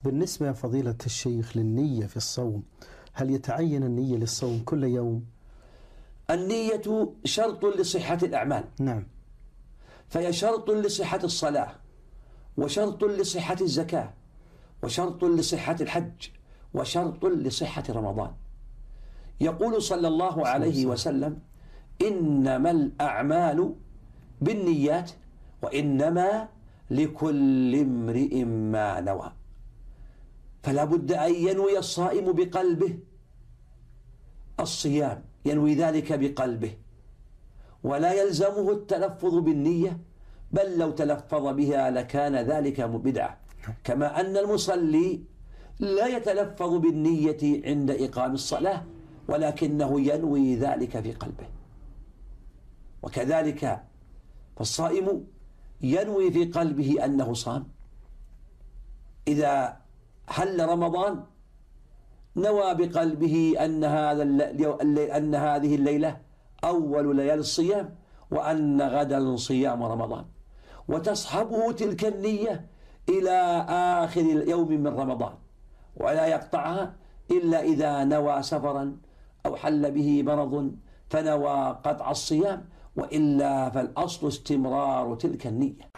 بالنسبة يا فضيلة الشيخ للنية في الصوم، هل يتعين النية للصوم كل يوم؟ النية شرط لصحة الأعمال. نعم. فهي شرط لصحة الصلاة، وشرط لصحة الزكاة، وشرط لصحة الحج، وشرط لصحة رمضان. يقول صلى الله عليه وسلم: إنما الأعمال بالنيات وإنما لكل امرئ ما نوى. فلا بد أن ينوي الصائم بقلبه الصيام، ينوي ذلك بقلبه، ولا يلزمه التلفظ بالنية، بل لو تلفظ بها لكان ذلك بدعة. كما أن المصلي لا يتلفظ بالنية عند إقام الصلاة، ولكنه ينوي ذلك في قلبه. وكذلك فالصائم ينوي في قلبه أنه صام. إذا حل رمضان نوى بقلبه أن هذه الليلة أول ليالي الصيام، وأن غدا صيام رمضان، وتصحبه تلك النية إلى آخر يوم من رمضان، ولا يقطعها إلا إذا نوى سفرا أو حل به مرض فنوى قطع الصيام، وإلا فالأصل استمرار تلك النية.